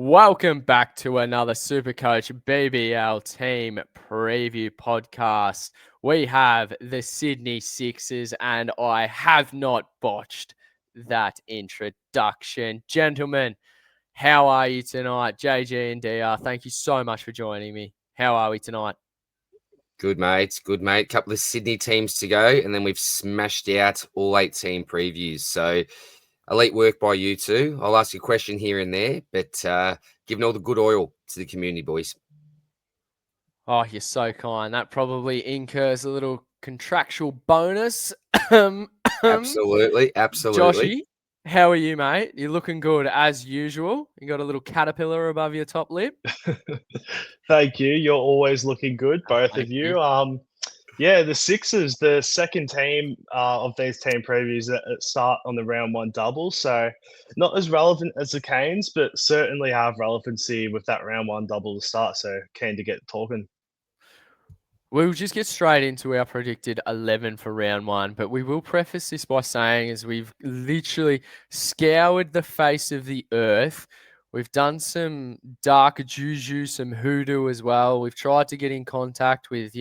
Welcome back to another SuperCoach BBL team preview podcast. We have the Sydney Sixers, and I have not botched that introduction. Gentlemen, how are you tonight? JG and DR, thank you so much for joining me. How are we tonight? Good, mate. Good, mate. Couple of Sydney teams to go, and then we've smashed out all 8 team previews. So, elite work by you two. I'll ask you a question here and there, but giving all the good oil to the community, boys. Oh, you're so kind. That probably incurs a little contractual bonus. Absolutely. Joshy, how are you, mate? You're looking good as usual. You got a little caterpillar above your top lip. Thank you. You're always looking good, both Thank of you. Yeah, the Sixers, the second team of these team previews that start on the round one double. So not as relevant as the Canes, but certainly have relevancy with that round one double to start. So keen to get talking. We'll just get straight into our predicted 11 for round one, but we will preface this by saying as we've literally scoured the face of the earth. We've done some dark juju, some hoodoo as well. We've tried to get in contact with,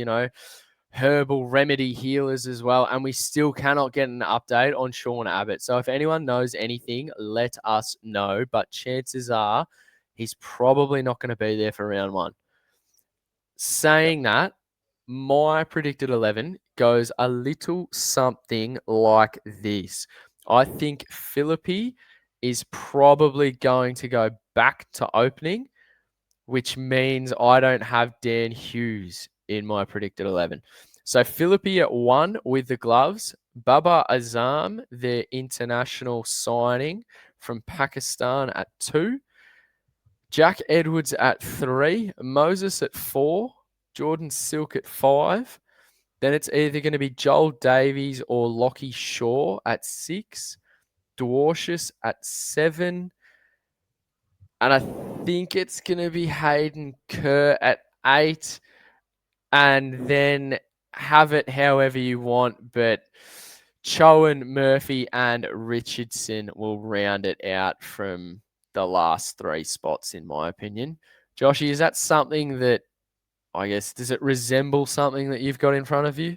herbal remedy healers as well, and we still cannot get an update on Sean Abbott. So if anyone knows anything, let us know, but chances are he's probably not going to be there for round one. Saying that, my predicted 11 goes a little something like this. I think Philippi is probably going to go back to opening, which means I don't have Dan Hughes in my predicted 11. So Philippi at 1 with the gloves, Baba Azam, their international signing from Pakistan, at 2, Jack Edwards at 3, Moses at 4, Jordan Silk at 5. Then it's either going to be Joel Davies or Lockie Shaw at 6, Dwarshus at 7, and I think it's going to be Hayden Kerr at 8, and then have it however you want, but Chowan, Murphy, and Richardson will round it out from the last 3 spots, in my opinion. Joshy, is that something that, I guess, does it resemble something that you've got in front of you?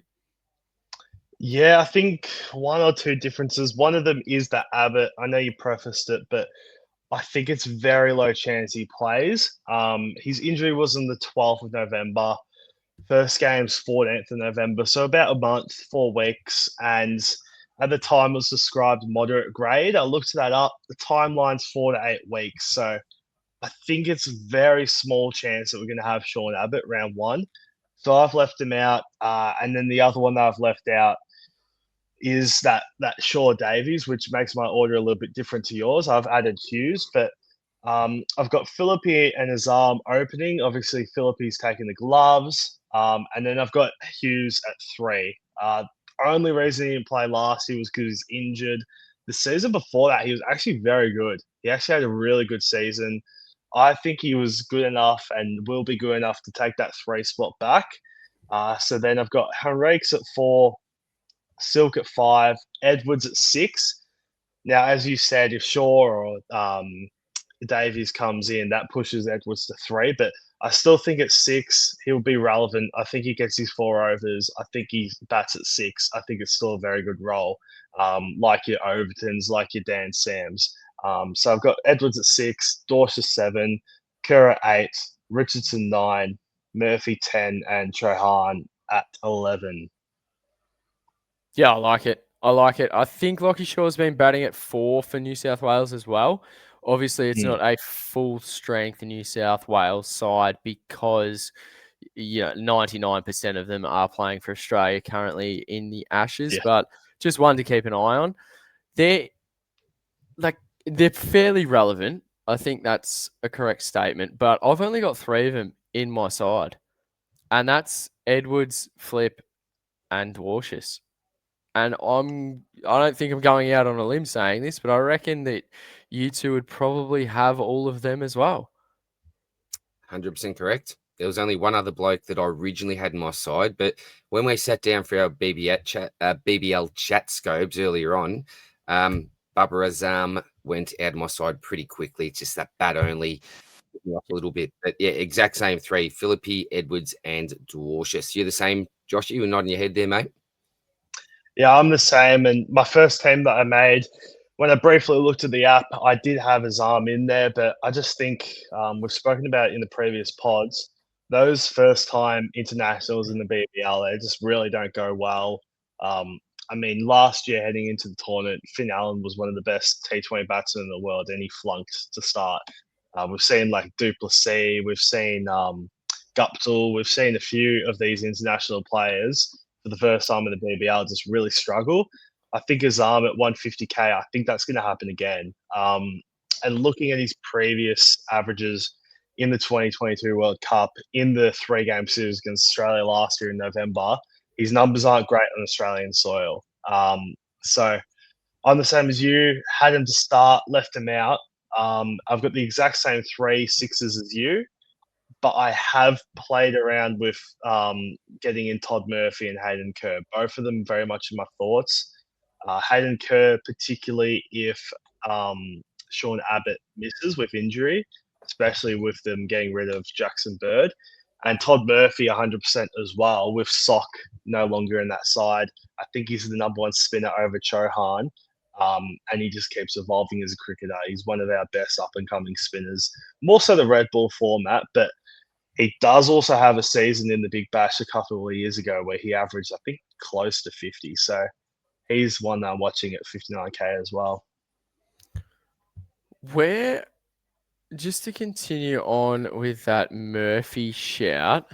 Yeah, I think one or two differences. One of them is that Abbott, I know you prefaced it, but I think it's very low chance he plays. His injury was on the 12th of November. First game's 14th of November, so about a month, 4 weeks. And at the time, it was described moderate grade. I looked that up. The timeline's 4 to 8 weeks. So I think it's a very small chance that we're going to have Sean Abbott round one. So I've left him out. And then the other one that I've left out is that Shaw Davies, which makes my order a little bit different to yours. I've added Hughes, but I've got Philippi and Azam opening. Obviously, Philippi's taking the gloves. And then I've got Hughes at 3. Only reason he didn't play last year was because he's injured. The season before that, he was actually very good. He actually had a really good season. I think he was good enough and will be good enough to take that 3 spot back. So then I've got Henriques at 4, Silk at 5, Edwards at 6. Now, as you said, if Shaw or Davies comes in, that pushes Edwards to 3. But I still think at 6, he'll be relevant. I think he gets his 4 overs. I think he bats at 6. I think it's still a very good role, like your Overtons, like your Dan Sams. So I've got Edwards at 6, Dorsch at 7, Kerr at 8, Richardson 9, Murphy 10, and Chauhan at 11. Yeah, I like it. I think Lockie Shaw's been batting at 4 for New South Wales as well. Obviously, it's not a full strength New South Wales side because 99% of them are playing for Australia currently in the Ashes, but just one to keep an eye on. They're fairly relevant. I think that's a correct statement, but I've only got 3 of them in my side, and that's Edwards, Flip, and Dwarshus. And I don't think I'm going out on a limb saying this, but I reckon that you two would probably have all of them as well. 100% correct. There was only one other bloke that I originally had in my side, but when we sat down for our BBL chat Scobes earlier on, Baba Azam went out of my side pretty quickly. It's just that bat only. me off a little bit. But yeah, exact same three: Philippi, Edwards, and Dwarshus. You're the same, Joshy. You were nodding your head there, mate. Yeah, I'm the same. And my first team that I made, when I briefly looked at the app, I did have Azam in there, but I just think we've spoken about it in the previous pods. Those first time internationals in the BBL, they just really don't go well. I mean, last year heading into the tournament, Finn Allen was one of the best T20 batsmen in the world, and he flunked to start. We've seen like Duplessis, we've seen Guptill, we've seen a few of these international players for the first time in the BBL just really struggle. I think Azam at 150k, I think that's going to happen again. And looking at his previous averages in the 2022 World Cup, in the 3-game series against Australia last year in November, his numbers aren't great on Australian soil. So I'm the same as you. Had him to start, left him out. I've got the exact same 3 6s as you, but I have played around with getting in Todd Murphy and Hayden Kerr. Both of them very much in my thoughts. Hayden Kerr, particularly if Sean Abbott misses with injury, especially with them getting rid of Jackson Bird. And Todd Murphy, 100% as well, with Sock no longer in that side. I think he's the number one spinner over Chauhan. And he just keeps evolving as a cricketer. He's one of our best up-and-coming spinners, more so the red ball format, but he does also have a season in the Big Bash a couple of years ago where he averaged, I think, close to 50. So he's one that I'm watching at 59k as well. Where, just to continue on with that Murphy shout,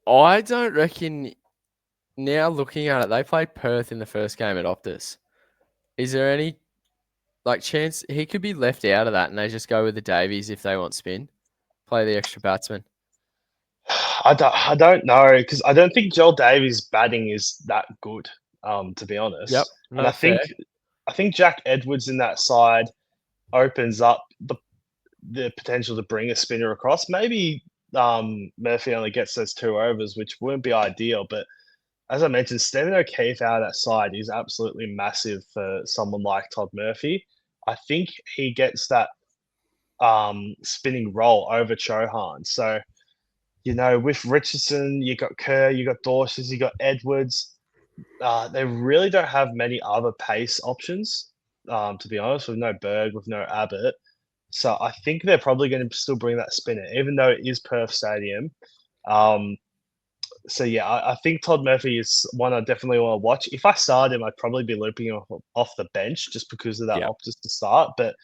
I don't reckon, now looking at it, they played Perth in the first game at Optus. Is there any chance he could be left out of that and they just go with the Davies if they want spin? Play the extra batsman. I don't know, because I don't think Joel Davies' batting is that good, to be honest. Yep. And I think Jack Edwards in that side opens up the potential to bring a spinner across. Maybe Murphy only gets those 2 overs, which wouldn't be ideal. But as I mentioned, Stephen O'Keefe out of that side is absolutely massive for someone like Todd Murphy. I think he gets that spinning role over Chauhan. So, with Richardson, you got Kerr, you got Dawson, you got Edwards. They really don't have many other pace options, to be honest, with no Berg, with no Abbott. So I think they're probably going to still bring that spinner, even though it is Perth Stadium. So yeah, I think Todd Murphy is one I definitely want to watch. If I started him, I'd probably be looping him off the bench just because of that Optus to start. But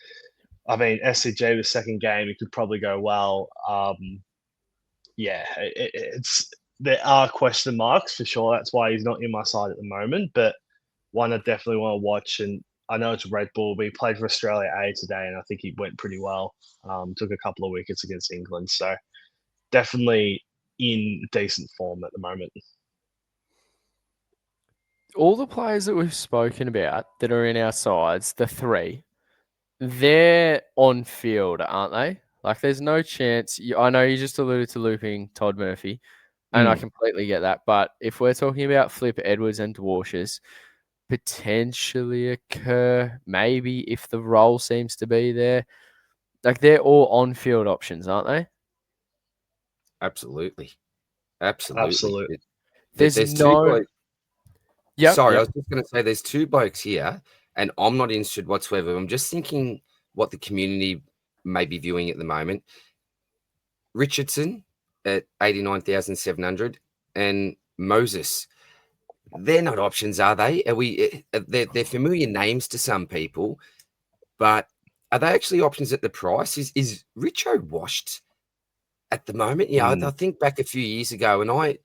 I mean, SCG the second game, it could probably go well. There are question marks for sure. That's why he's not in my side at the moment. But one I definitely want to watch, and I know it's Red Bull, but he played for Australia A today, and I think he went pretty well. Took a couple of wickets against England, so definitely in decent form at the moment. All the players that we've spoken about that are in our sides, the 3, they're on field, aren't they? There's no chance. I know you just alluded to looping Todd Murphy, and I completely get that. But if we're talking about Flip Edwards and Dwarshus, potentially occur, maybe if the role seems to be there, they're all on-field options, aren't they? Absolutely. There's no. Sorry, I was just going to say there's 2 blokes here, and I'm not interested whatsoever. I'm just thinking what the community may be viewing at the moment. Richardson at 89,700 and Moses. They're not options, are they? They're familiar names to some people, but are they actually options at the price? Is Richo washed at the moment? I think back a few years ago, and I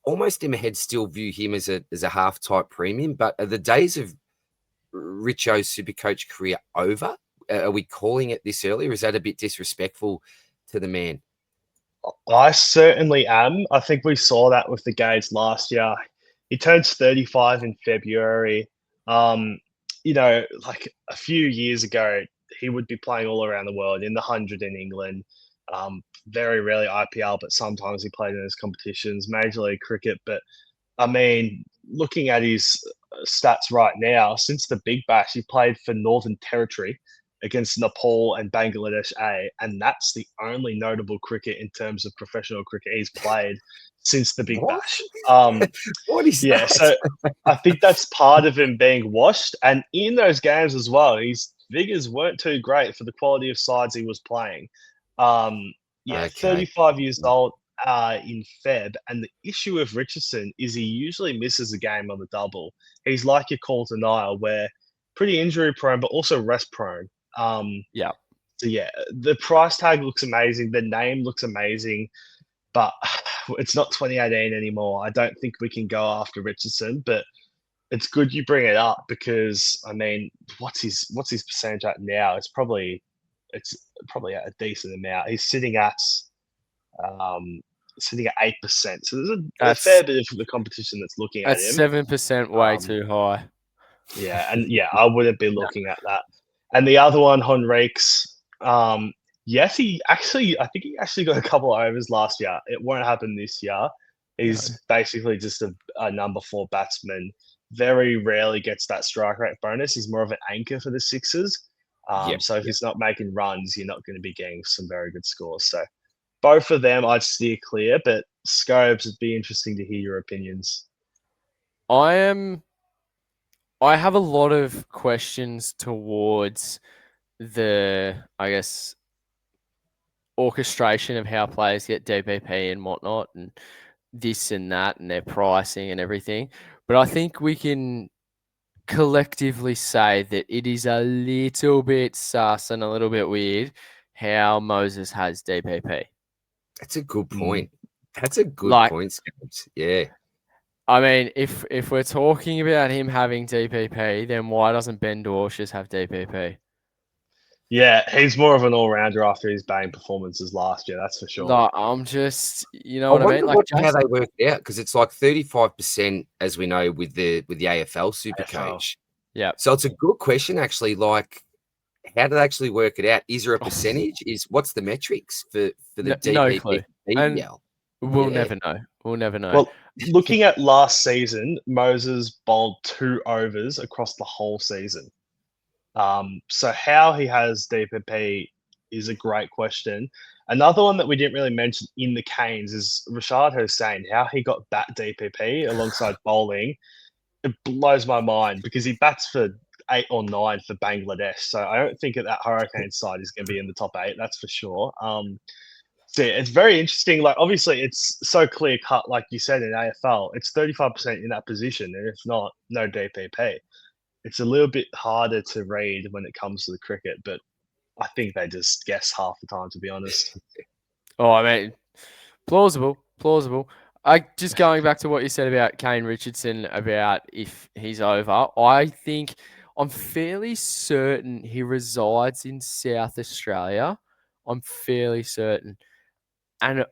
almost in my head still view him as a half type premium. But are the days of Richo's SuperCoach career over? Are we calling it this early, or is that a bit disrespectful to the man? I certainly am. I think we saw that with the Gades last year. He turns 35 in February. Like a few years ago, he would be playing all around the world in the 100 in England. Very rarely IPL, but sometimes he played in those competitions, Major League Cricket. But I mean, looking at his stats right now, since the Big Bash, he played for Northern Territory against Nepal and Bangladesh A, and that's the only notable cricket in terms of professional cricket he's played since the Big What? Bash. What is Yeah, that? so I think that's part of him being washed, and in those games as well, his figures weren't too great for the quality of sides he was playing. Yeah, Okay. 35 years old in Feb, and the issue with Richardson is he usually misses a game on the double. He's like your call denial, where pretty injury prone, but also rest prone. Yeah. So yeah, the price tag looks amazing. The name looks amazing, but it's not 2018 anymore. I don't think we can go after Richardson, but it's good you bring it up because I mean, what's his percentage at now? It's probably at a decent amount. He's um, sitting at 8%. So there's a That's fair bit of the competition that's looking at that's him. 7% way Um, too high. yeah, and yeah, I wouldn't be No. looking at that. And the other one, Henriques, yes, I think he actually got a couple of overs last year. It won't happen this year. No. He's basically just a number 4 batsman. Very rarely gets that strike rate bonus. He's more of an anchor for the Sixers. Yep. So if he's not making runs, you're not going to be getting some very good scores. So both of them, I'd steer clear. But Scobes, it'd be interesting to hear your opinions. I have a lot of questions towards I guess, orchestration of how players get DPP and whatnot, and this and that, and their pricing and everything. But I think we can collectively say that it is a little bit sus and a little bit weird how Moses has DPP. That's a good Mm. point. That's a good Like, point, Scobes. Yeah. I mean, if we're talking about him having DPP, then why doesn't Ben Dwarshuis have DPP? Yeah, he's more of an all-rounder after his bang performances last year. That's for sure. Like, I'm just, you know I what I wonder mean? Like, how they work it out because it's like 35%, as we know, with the AFL AFL. SuperCoach. yeah. So it's a good question, actually. Like, how do they actually work it out? Is there a percentage? What's the metrics for the No DPP clue. for And BBL? we'll Yeah. never know. We'll never know. Well, looking at last season, Moses bowled 2 overs across the whole season. So how he has DPP is a great question. Another one that we didn't really mention in the Canes is Rashad Hussain. How he got bat DPP alongside bowling, it blows my mind because he bats for 8 or 9 for Bangladesh. So I don't think that Hurricane side is going to be in the top 8. That's for sure. So yeah, it's very interesting. Like obviously, it's so clear cut, like you said in AFL. It's 35% in that position, and if not, no DPP. It's a little bit harder to read when it comes to the cricket, but I think they just guess half the time, to be honest. Oh, I mean, plausible. I just going back to what you said about Kane Richardson about if he's over. I think I'm fairly certain he resides in South Australia. I'm fairly certain, and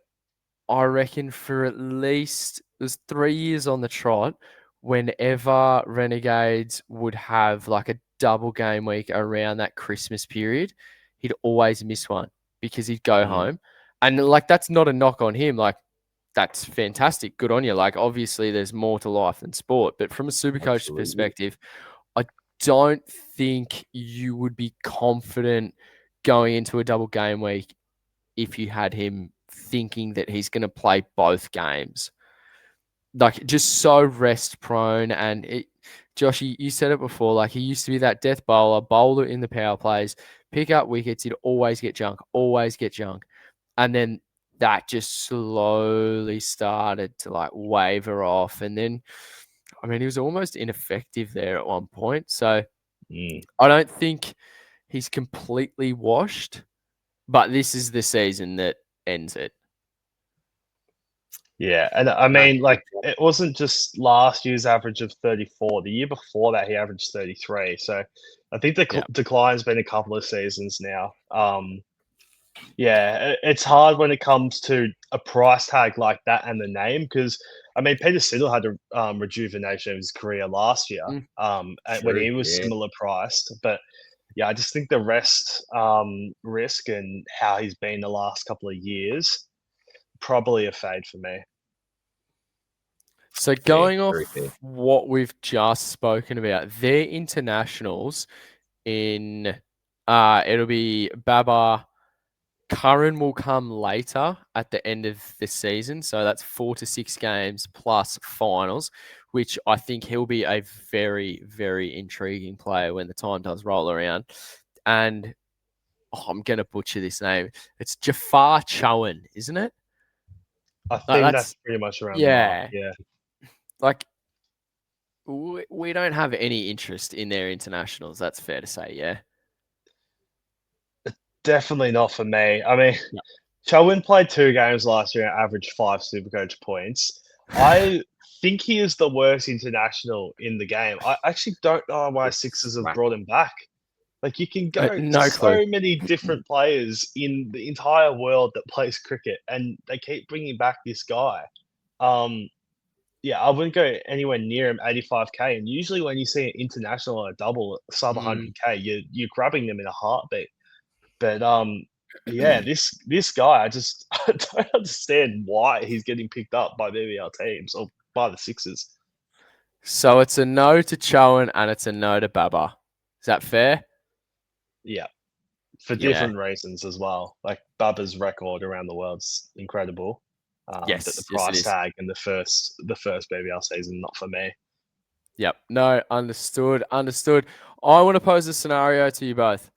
I reckon for at least it was 3 years on the trot. Whenever Renegades would have like a double game week around that Christmas period, he'd always miss one because he'd go home. And like that's not a knock on him. Like that's fantastic. Good on you. Like obviously there's more to life than sport. But from a Supercoach Absolutely. perspective, I don't think you would be confident going into a double game week if you had him thinking that he's going to play both games. Like just so rest prone. And Joshy, you said it before, like he used to be that death bowler in the power plays, pick up wickets, he'd always get junk. And then that just slowly started to like waver off. And then, I mean, he was almost ineffective there at one point. So I don't think he's completely washed, but this is the season that ends it. Yeah, and I mean, like, it wasn't just last year's average of 34. The year before that, he averaged 33. So I think the decline's been a couple of seasons now. Yeah, it's hard when it comes to a price tag like that and the name because, I mean, Peter Siddle had a rejuvenation of his career last year when he was similar priced. But yeah, I just think the rest risk and how he's been the last couple of years, probably a fade for me. So going off what we've just spoken about, their internationals in It'll be Baba. Curran will come later at the end of the season. So that's 4 to 6 games plus finals, which I think he'll be a very, very intriguing player when the time does roll around. And I'm going to butcher this name. It's Jafar Chowan, isn't it? I Like, think that's pretty much around the mark. Yeah. Like, we don't have any interest in their internationals. That's fair to say, yeah. Definitely not for me. I mean, No. Chelwin played 2 games last year and averaged 5 SuperCoach points. I think he is the worst international in the game. I actually don't know why Sixers have brought him back. Like, you can go No clue. so many different players in the entire world that plays cricket, and they keep bringing back this guy. Yeah, I wouldn't go anywhere near him 85K. And usually when you see an international on a double sub 100K, you're grabbing them in a heartbeat. But yeah, this guy, I don't understand why he's getting picked up by BBL teams or by the Sixers. So it's a no to Chowan and it's a no to Baba. Is that fair? Yeah, for Yeah. different reasons as well. Like Bubba's record around the world's incredible. Yes, but the yes, it price is. tag in the first BBL season, not for me. Yep. No, understood. Understood. I want to pose a scenario to you both.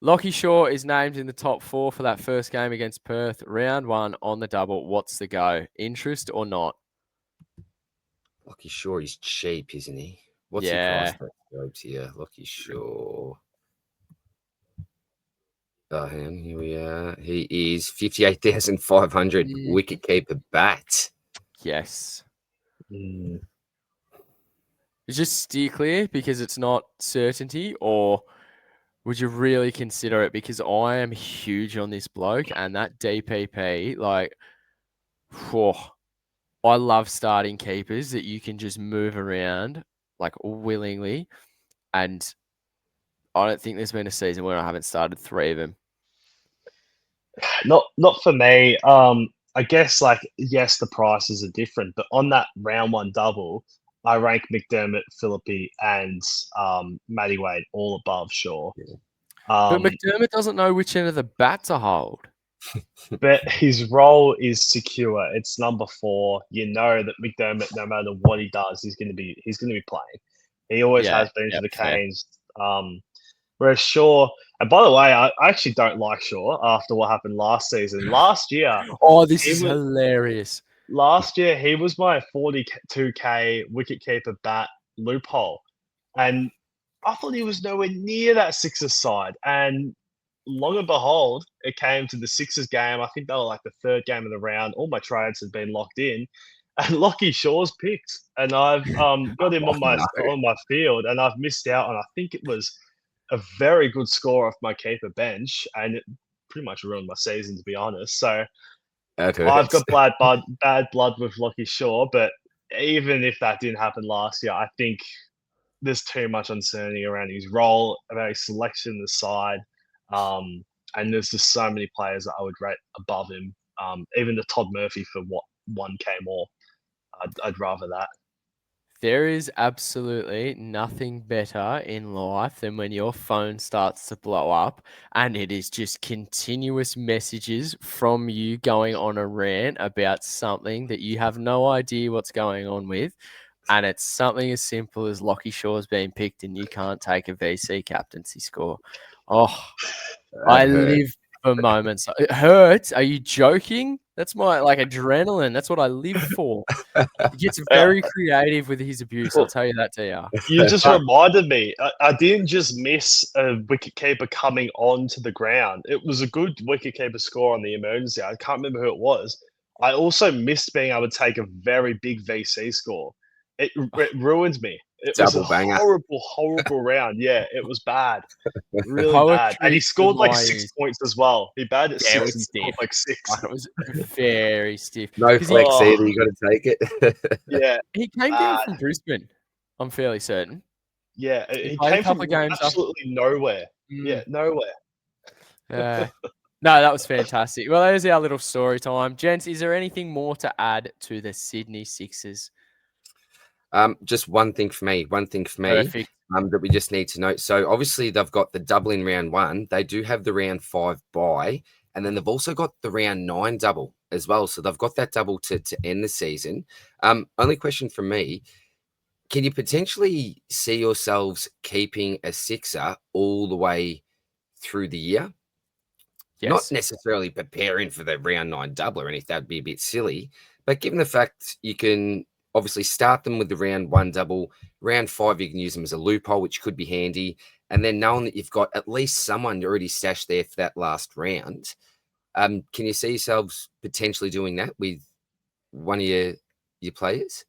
Lockie Shaw is named in the top 4 for that first game against Perth, round 1 on the double. What's the go? Interest or not? Lockie Shaw, he's cheap, isn't he? What's he Yeah. priced at? Scobes here. Lockie Shaw. Oh, hang on, here we are. He is 58,500 wicket keeper bat. Yes. Mm. Just steer clear because it's not certainty, or would you really consider it? Because I am huge on this bloke and that DPP, like, whew, I love starting keepers that you can just move around like willingly. And I don't think there's been a season where I haven't started 3 of them. Not for me. I guess like yes, the prices are different, but on that round 1 double, I rank McDermott, Philippi, and Matty Wade all above Shaw. But McDermott doesn't know which end of the bat to hold. But his role is secure. It's number 4. You know that McDermott, no matter what he does, he's going to be playing. He always has been for the Canes. Whereas Shaw, and by the way, I actually don't like Shaw after what happened last season. Last year, this is hilarious. Last year, he was my 42K wicketkeeper bat loophole. And I thought he was nowhere near that Sixers side. And long and behold, it came to the Sixers game. I think they were like the 3rd game of the round. All my trades had been locked in. And Lockie Shaw's picked. And I've got him on my field. And I've missed out on, I think it was a very good score off my keeper bench, and it pretty much ruined my season, to be honest. So I've got bad blood with Lockie Shaw, but even if that didn't happen last year, I think there's too much uncertainty around his role, about his selection in the side, and there's just so many players that I would rate above him. Even the Todd Murphy for what 1K more, I'd rather that. There is absolutely nothing better in life than when your phone starts to blow up and it is just continuous messages from you going on a rant about something that you have no idea what's going on with. And it's something as simple as Lockie Shaw's being picked and you can't take a VC captaincy score. Oh, I live for moments. It hurts. Are you joking? That's my adrenaline. That's what I live for. He gets very creative with his abuse. I'll tell you that, TR. You just reminded me. I didn't just miss a wicketkeeper coming onto the ground. It was a good wicketkeeper score on the emergency. I can't remember who it was. I also missed being able to take a very big VC score. It ruined me. It was a horrible round. Yeah, it was bad. Really bad. And he scored like 6 points as well. He batted at 6 and scored like 6. It was very stiff. No flex either. You got to take it. Yeah. He came down from Brisbane, I'm fairly certain. Yeah, he played came a couple from of games absolutely nowhere. Yeah, nowhere. No, that was fantastic. Well, there's our little story time. Gents, is there anything more to add to the Sydney Sixers? Just one thing for me. Perfect. that we just need to note. So obviously they've got the double in round 1. They do have the round 5 bye, and then they've also got the round 9 double as well. So they've got that double to end the season. Only question from me: can you potentially see yourselves keeping a sixer all the way through the year? Not Yes. necessarily preparing for the round 9 double or anything, that'd be a bit silly. But given the fact you can obviously start them with the round 1 double, round 5 you can use them as a loophole, which could be handy. And then knowing that you've got at least someone already stashed there for that last round, can you see yourselves potentially doing that with one of your players?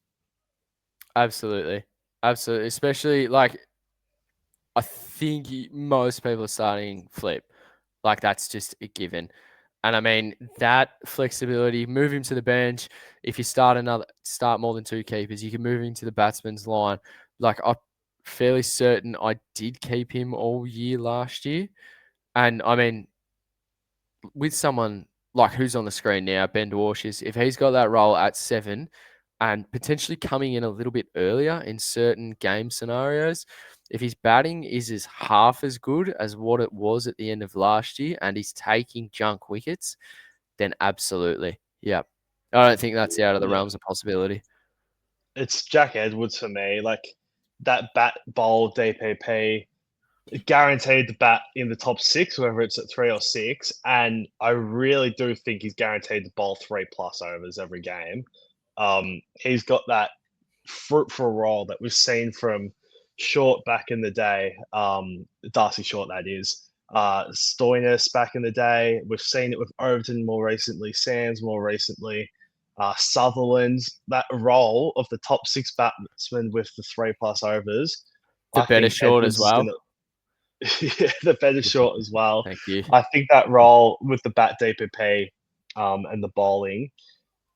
Absolutely. Absolutely. Especially like I think most people are starting flip. Like that's just a given. And I mean that flexibility, move him to the bench. If you start more than 2 keepers, you can move him to the batsman's line. Like I'm fairly certain I did keep him all year last year. And I mean, with someone like who's on the screen now, Ben Dwarshes, if he's got that role at 7 and potentially coming in a little bit earlier in certain game scenarios, if his batting is half as good as what it was at the end of last year and he's taking junk wickets, then absolutely. Yeah. I don't think that's out of the Yeah. realms of possibility. It's Jack Edwards for me. Like that bat bowl DPP, guaranteed the bat in the top 6, whether it's at 3 or 6. And I really do think he's guaranteed to bowl 3+ overs every game. He's got that fruitful role that we've seen from Short back in the day, Darcy Short, that is. Stoinis back in the day. We've seen it with Overton more recently, Sands more recently, Sutherland. That role of the top 6 batsmen with the 3+ overs. The I better think short Edwards as is well. going to. Yeah, the better short as well. Thank you. I think that role with the bat DPP and the bowling,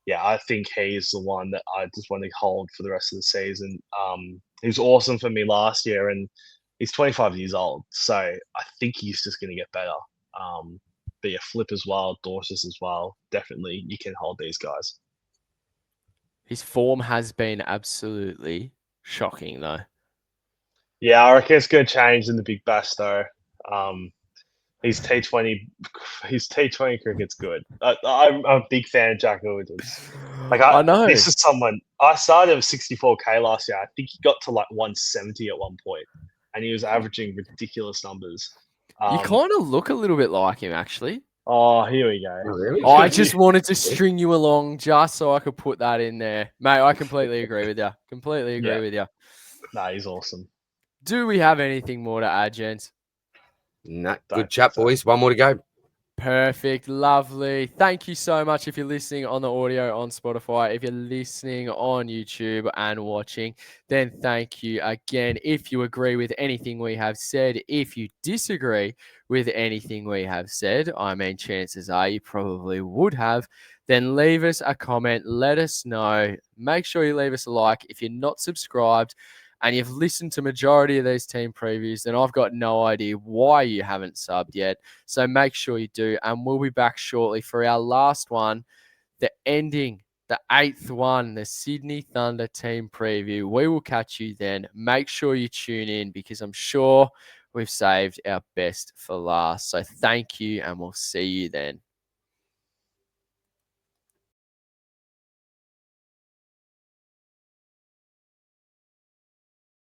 yeah, I think he's the one that I just want to hold for the rest of the season. He was awesome for me last year, and he's 25 years old, so I think he's just going to get better. But yeah, Flip as well, Dorses as well. Definitely, you can hold these guys. His form has been absolutely shocking, though. Yeah, I reckon it's going to change in the Big Bash though. His T20 cricket's good. I'm a big fan of Jack Edwards. Like I know. this is someone I started at 64K last year. I think he got to like 170 at one point, and he was averaging ridiculous numbers. You kind of look a little bit like him, actually. Oh, here we go. Oh, really? I just wanted to string you along just so I could put that in there. Mate, I completely agree with you. Completely agree Yeah. with you. Nah, he's awesome. Do we have anything more to add, gents? Nah, Don't good chat, think so. boys. One more to go. Perfect. Lovely. Thank you so much if you're listening on the audio on Spotify. If you're listening on YouTube and watching, then thank you again. If you agree with anything we have said, if you disagree with anything we have said, I mean, chances are you probably would have, then leave us a comment. Let us know. Make sure you leave us a like. If you're not subscribed, and you've listened to majority of these team previews, then I've got no idea why you haven't subbed yet. So make sure you do. And we'll be back shortly for our last one, the 8th one, the Sydney Thunder team preview. We will catch you then. Make sure you tune in because I'm sure we've saved our best for last. So thank you, and we'll see you then.